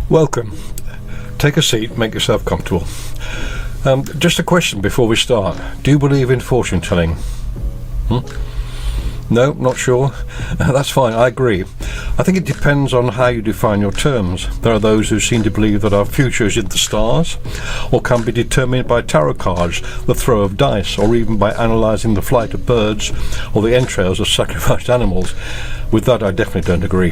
Welcome. Take a seat, make yourself comfortable. Just a question before we start. Do you believe in fortune telling? No, not sure? That's fine, I agree. I think it depends on how you define your terms. There are those who seem to believe that our future is in the stars, or can be determined by tarot cards, the throw of dice, or even by analysing the flight of birds or the entrails of sacrificed animals. With that, I definitely don't agree.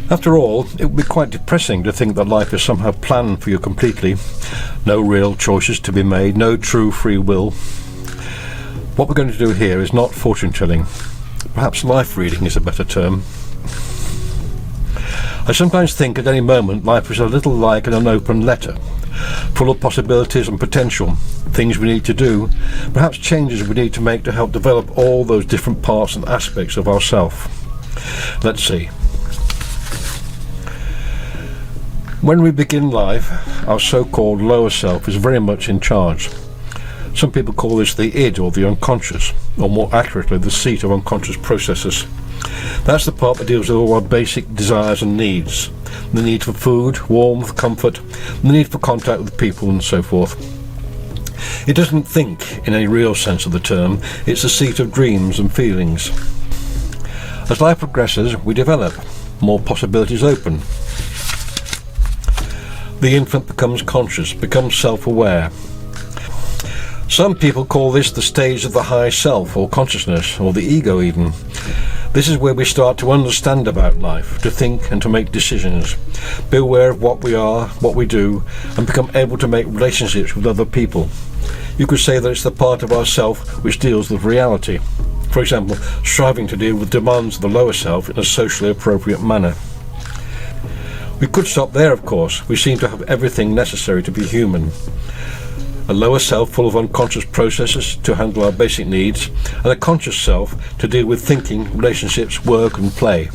After all, it would be quite depressing to think that life is somehow planned for you completely. No real choices to be made, no true free will. What we're going to do here is not fortune telling. Perhaps life reading is a better term. I sometimes think at any moment life is a little like an unopened letter, full of possibilities and potential, things we need to do, perhaps changes we need to make to help develop all those different parts and aspects of ourself. Let's see. When we begin life, our so-called lower self is very much in charge. Some people call this the id, or the unconscious, or more accurately the seat of unconscious processes. That's the part that deals with all our basic desires and needs. The need for food, warmth, comfort, the need for contact with people and so forth. It doesn't think in any real sense of the term, it's the seat of dreams and feelings. As life progresses, we develop, more possibilities open. The infant becomes conscious, becomes self-aware. Some people call this the stage of the high self, or consciousness, or the ego even. This is where we start to understand about life, to think and to make decisions, be aware of what we are, what we do, and become able to make relationships with other people. You could say that it's the part of ourself which deals with reality. For example, striving to deal with demands of the lower self in a socially appropriate manner. We could stop there, of course. We seem to have everything necessary to be human. A lower self full of unconscious processes to handle our basic needs, and a conscious self to deal with thinking, relationships, work and play.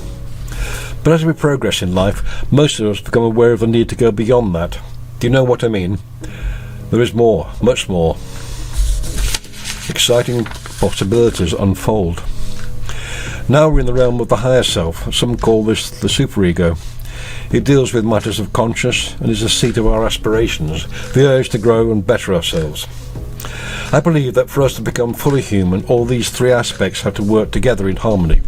But as we progress in life, most of us become aware of the need to go beyond that. Do you know what I mean? There is more, much more. Exciting possibilities unfold. Now we're in the realm of the higher self. Some call this the superego. It deals with matters of conscience and is the seat of our aspirations, the urge to grow and better ourselves. I believe that for us to become fully human, all these three aspects have to work together in harmony.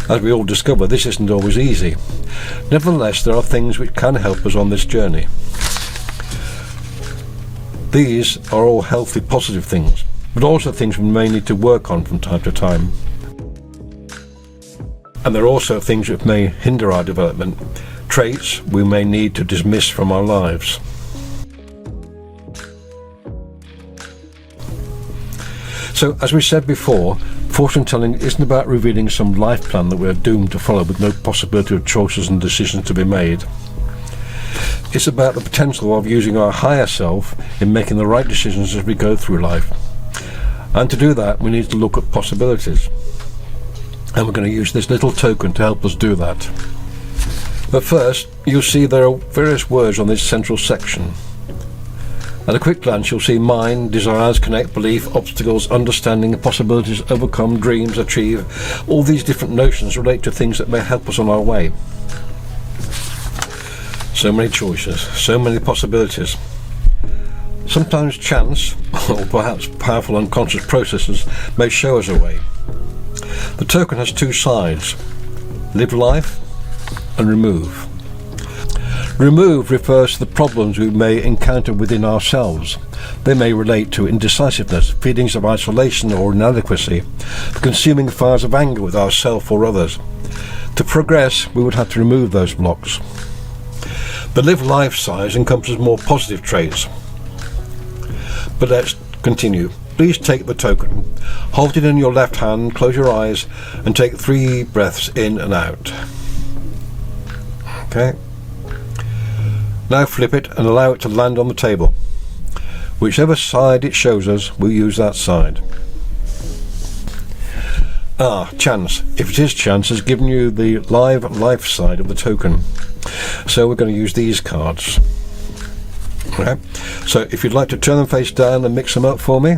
As we all discover, this isn't always easy. Nevertheless, there are things which can help us on this journey. These are all healthy, positive things, but also things we may need to work on from time to time. And there are also things that may hinder our development, traits we may need to dismiss from our lives. So, as we said before, fortune telling isn't about revealing some life plan that we're doomed to follow with no possibility of choices and decisions to be made. It's about the potential of using our higher self in making the right decisions as we go through life. And to do that, we need to look at possibilities. And we're going to use this little token to help us do that. But first, you'll see there are various words on this central section. At a quick glance, you'll see mind, desires, connect, belief, obstacles, understanding, possibilities, overcome, dreams, achieve. All these different notions relate to things that may help us on our way. So many choices, so many possibilities. Sometimes chance, or perhaps powerful unconscious processes, may show us a way. The token has two sides, live life and remove. Remove refers to the problems we may encounter within ourselves. They may relate to indecisiveness, feelings of isolation or inadequacy, consuming fires of anger with ourselves or others. To progress, we would have to remove those blocks. The live life side encompasses more positive traits. But let's continue. Please take the token. Hold it in your left hand, close your eyes, and take 3 breaths in and out. Okay. Now flip it and allow it to land on the table. Whichever side it shows us, we'll use that side. Chance. If it is chance, has given you the live life side of the token. So we're going to use these cards. Okay. So if you'd like to turn them face down and mix them up for me,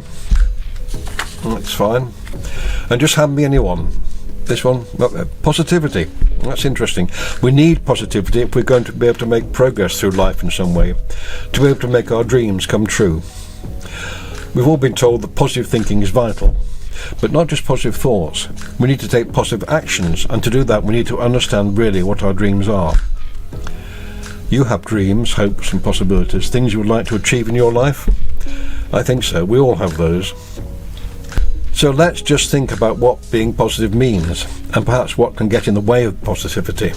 that's fine. And just hand me any one. This one, positivity. That's interesting. We need positivity if we're going to be able to make progress through life in some way, to be able to make our dreams come true. We've all been told that positive thinking is vital, but not just positive thoughts. We need to take positive actions, and to do that we need to understand really what our dreams are. You have dreams, hopes and possibilities, things you would like to achieve in your life? I think so. We all have those. So let's just think about what being positive means, and perhaps what can get in the way of positivity.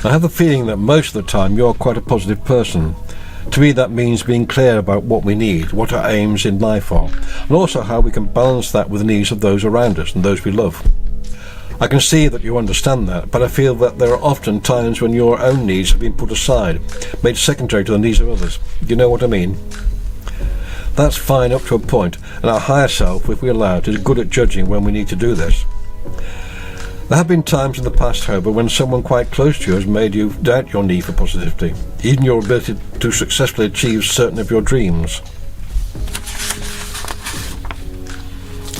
I have the feeling that most of the time you're quite a positive person. To me that means being clear about what we need, what our aims in life are, and also how we can balance that with the needs of those around us and those we love. I can see that you understand that, but I feel that there are often times when your own needs have been put aside, made secondary to the needs of others. Do you know what I mean? That's fine up to a point, and our higher self, if we allow it, is good at judging when we need to do this. There have been times in the past, however, when someone quite close to you has made you doubt your need for positivity, even your ability to successfully achieve certain of your dreams.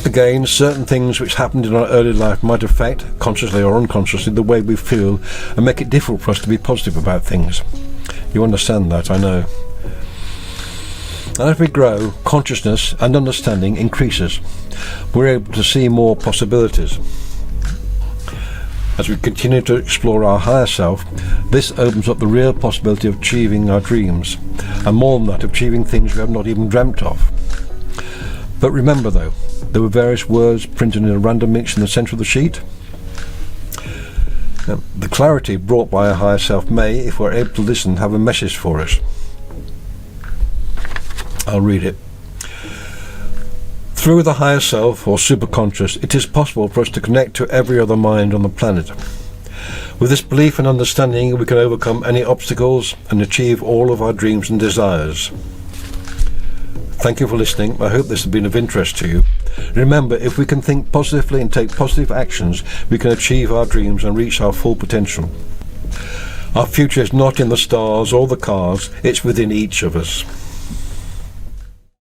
Again, certain things which happened in our early life might affect, consciously or unconsciously, the way we feel and make it difficult for us to be positive about things. You understand that, I know. And as we grow, consciousness and understanding increases. We're able to see more possibilities. As we continue to explore our higher self, this opens up the real possibility of achieving our dreams, and more than that, of achieving things we have not even dreamt of. But remember though, there were various words printed in a random mix in the centre of the sheet. Now, the clarity brought by our higher self may, if we're able to listen, have a message for us. I'll read it. Through the higher self, or superconscious, it is possible for us to connect to every other mind on the planet. With this belief and understanding, we can overcome any obstacles and achieve all of our dreams and desires. Thank you for listening. I hope this has been of interest to you. Remember, if we can think positively and take positive actions, we can achieve our dreams and reach our full potential. Our future is not in the stars or the cars, it's within each of us.